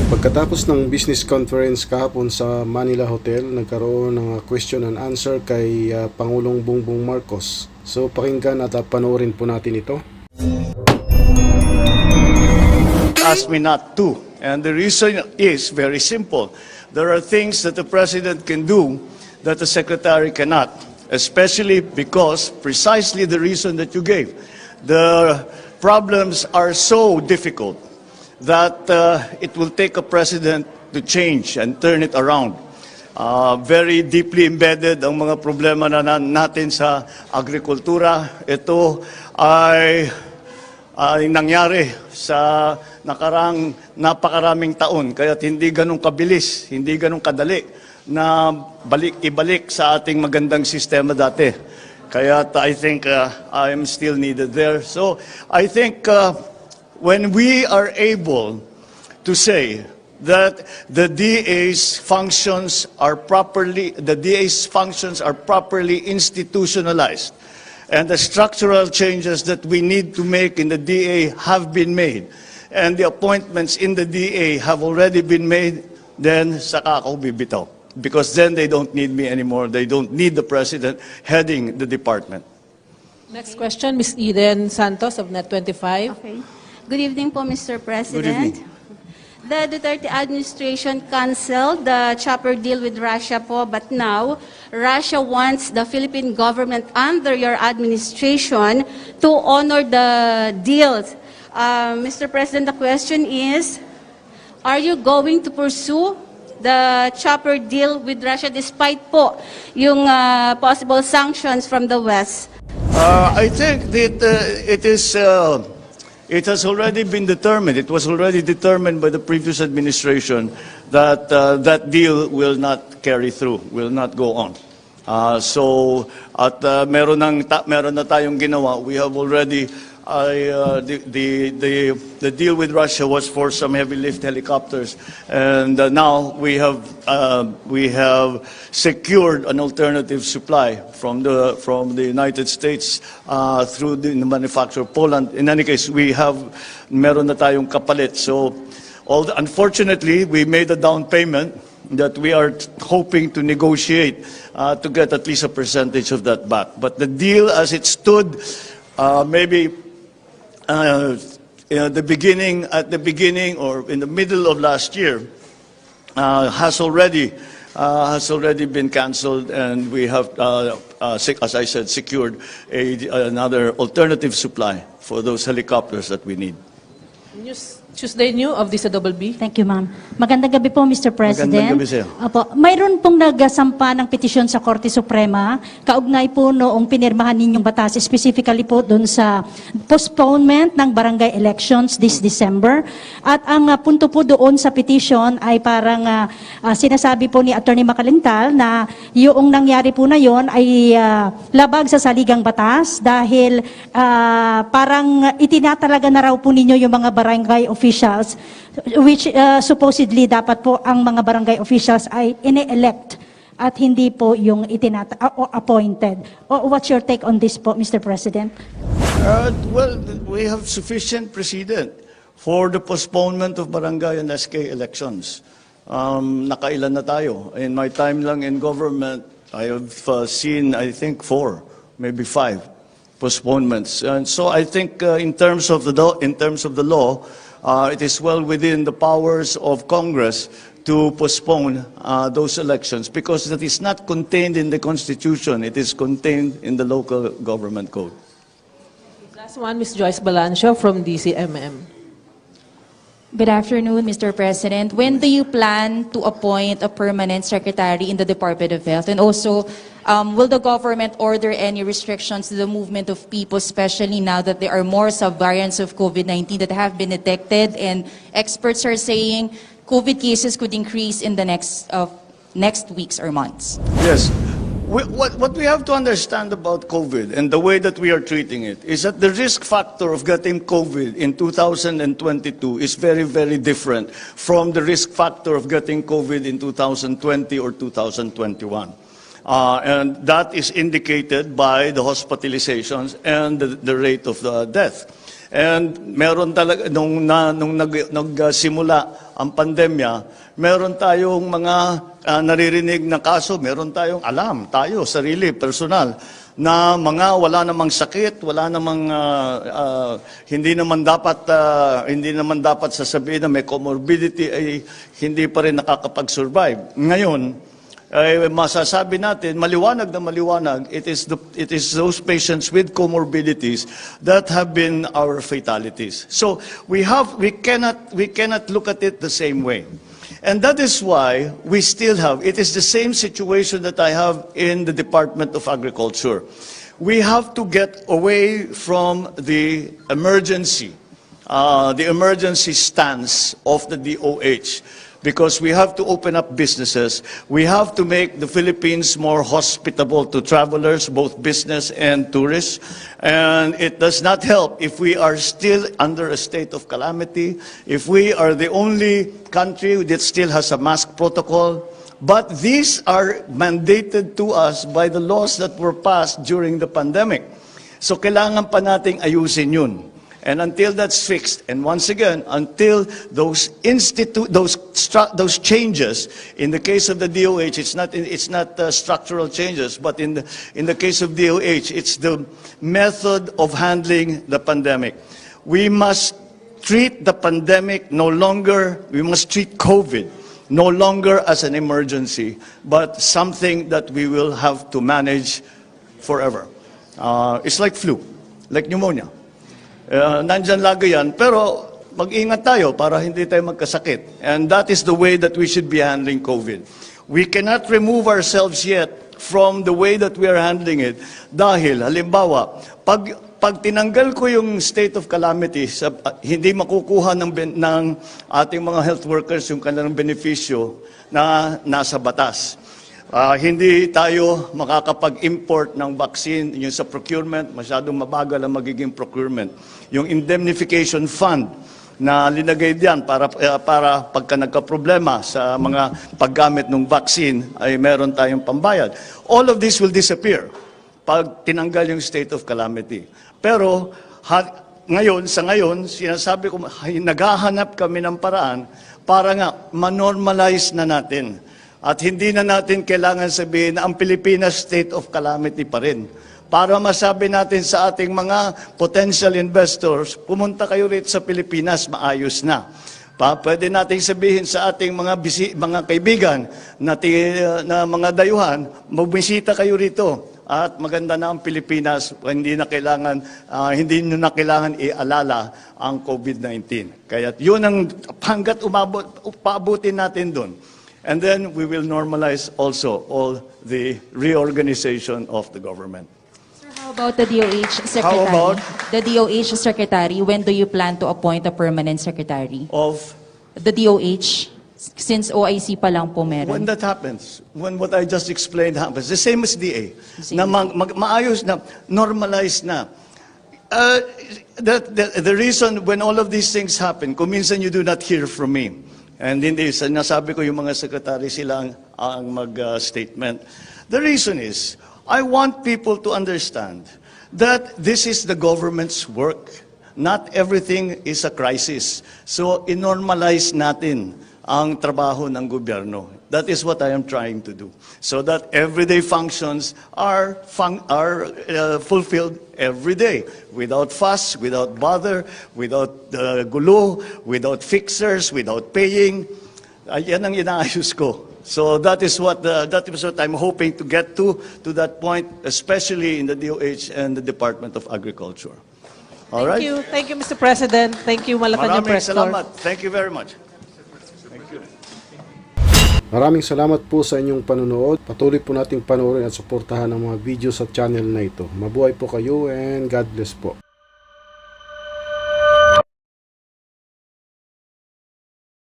Pagkatapos ng business conference kahapon sa Manila Hotel, nagkaroon ng question and answer kay Pangulong Bongbong Marcos. So pakinggan at panoorin po natin ito. Ask me not to. And the reason is very simple. There are things that the President can do that the Secretary cannot, especially because precisely the reason that you gave. The problems are so difficult that it will take a president to change and turn it around. Very deeply embedded ang mga problema na natin sa agrikultura. Ito ay nangyari sa napakaraming taon, kaya hindi ganun kabilis, hindi ganun kadali na ibalik sa ating magandang sistema dati. Kaya I think I am still needed there. So I think when we are able to say that the DA's functions are properly institutionalized, and the structural changes that we need to make in the DA have been made, and the appointments in the DA have already been made, then saka ako bibitaw. Because then they don't need me anymore. They don't need the President heading the department. Next question, Ms. Eden Santos of Net25. Okay. Good evening po, Mr. President. Good evening. The Duterte administration canceled the chopper deal with Russia po, but now Russia wants the Philippine government under your administration to honor the deals. Mr. President, the question is, are you going to pursue the chopper deal with Russia despite po yung possible sanctions from the West? I think that it has already been determined. It was already determined by the previous administration that that deal will not carry through, will not go on. Meron na tayong ginawa. We have already the deal with Russia was for some heavy lift helicopters, and now we have secured an alternative supply from the United States through the manufacturer Poland. In any case, meron na tayong kapalit. So, unfortunately, we made a down payment that we are hoping to negotiate to get at least a percentage of that back. But the deal as it stood, maybe at the beginning or in the middle of last year, has already been cancelled, and we have, as I said, secured another alternative supply for those helicopters that we need. Tuesday New of Disa Double B. Thank you, ma'am. Magandang gabi po, Mr. President. Magandang gabi sa'yo. Opo, mayroon pong nagsampa ng petisyon sa Korte Suprema, kaugnay po noong pinirmahan ninyong batas, specifically po doon sa postponement ng barangay elections this December. At ang punto po doon sa petition ay parang sinasabi po ni Attorney Macalintal na yung nangyari po na yon ay labag sa saligang batas dahil parang itinatalaga na raw po ninyo yung mga barangay officials, which supposedly dapat po ang mga barangay officials ay ine-elect at hindi po yung appointed. What's your take on this po, Mr. President? Well, we have sufficient precedent for the postponement of barangay and SK elections. Nakailan na tayo. In my time lang in government, I have seen, I think, 4, maybe 5 postponements. And so I think in terms of the law, it is well within the powers of Congress to postpone those elections because that is not contained in the Constitution. It is contained in the local government code. Last one, Ms. Joyce Balancio from DCMM. Good afternoon, Mr. President. When do you plan to appoint a permanent secretary in the Department of Health? And also, will the government order any restrictions to the movement of people, especially now that there are more subvariants of COVID-19 that have been detected, and experts are saying COVID cases could increase in the next weeks or months? Yes. What we have to understand about COVID and the way that we are treating it is that the risk factor of getting COVID in 2022 is very, very different from the risk factor of getting COVID in 2020 or 2021. And that is indicated by the hospitalizations and the rate of the death. And meron talaga, nung nagsimula ang pandemya, meron tayong mga naririnig na kaso, meron tayong alam, tayo, sarili, personal, na mga wala namang sakit, wala namang hindi naman dapat sasabihin na may comorbidity ay hindi pa rin nakakapag-survive. Ngayon, ay masasabi natin maliwanag na maliwanag, it is those patients with comorbidities that have been our fatalities. So we cannot look at it the same way. And that is why we still have, it is the same situation that I have in the Department of Agriculture. We have to get away from the emergency stance of the DOH, because we have to open up businesses. We have to make the Philippines more hospitable to travelers, both business and tourists. And it does not help if we are still under a state of calamity, if we are the only country that still has a mask protocol. But these are mandated to us by the laws that were passed during the pandemic. So kailangan pa nating ayusin yun. And until that's fixed, and once again, until those changes, in the case of the DOH, it's not structural changes, but in the case of DOH, it's the method of handling the pandemic. We must treat the pandemic we must treat COVID no longer as an emergency, but something that we will have to manage forever. It's like flu, like pneumonia. Nandyan lagi yan, pero mag-ingat tayo para hindi tayo magkasakit. And that is the way that we should be handling COVID. We cannot remove ourselves yet from the way that we are handling it. Dahil, halimbawa, pag tinanggal ko yung state of calamity, hindi makukuha ng ating mga health workers yung kanilang benepisyo na nasa batas. Hindi tayo makakapag-import ng vaccine, yung sa procurement, masyadong mabagal ang magiging procurement. Yung indemnification fund na linagay diyan para pagka nagka-problema sa mga paggamit ng vaccine ay meron tayong pambayad. All of this will disappear pag tinanggal yung state of calamity. Pero sa ngayon, sinasabi ko, naghahanap kami ng paraan para nga manormalize na natin. At hindi na natin kailangan sabihin na ang Pilipinas state of calamity pa rin. Para masabi natin sa ating mga potential investors, pumunta kayo rito sa Pilipinas, maayos na. Pwede natin sabihin sa ating mga kaibigan na mga dayuhan, magbisita kayo rito. At maganda na ang Pilipinas, hindi nyo na kailangan ialala ang COVID-19. Kaya yun ang hanggat paabutin natin doon. And then we will normalize also all the reorganization of the government. Sir, how about the DOH Secretary? How about? The DOH Secretary, when do you plan to appoint a permanent secretary? Of The DOH, since OIC pa lang po meron. when that happens, when what I just explained happens, the same as DA, na maayos na, normalized na. The reason when all of these things happen, kung minsan you do not hear from me, and hindi, nasabi ko yung mga sekretary sila ang mag-statement. The reason is, I want people to understand that this is the government's work. Not everything is a crisis. So, inormalize natin ang trabaho ng gobyerno. That is what I am trying to do. So that everyday functions are fulfilled every day. Without fuss, without bother, without gulo, without fixers, without paying. Yan ang inaayos ko. So that is what I'm hoping to get to that point, especially in the DOH and the Department of Agriculture. All right? Thank you, Mr. President. Thank you, Malacanang Maraming Press Corps. salamat. Thank you very much. Maraming salamat po sa inyong panonood. Patuloy po nating panoorin at suportahan ang mga video sa channel na ito. Mabuhay po kayo and God bless po.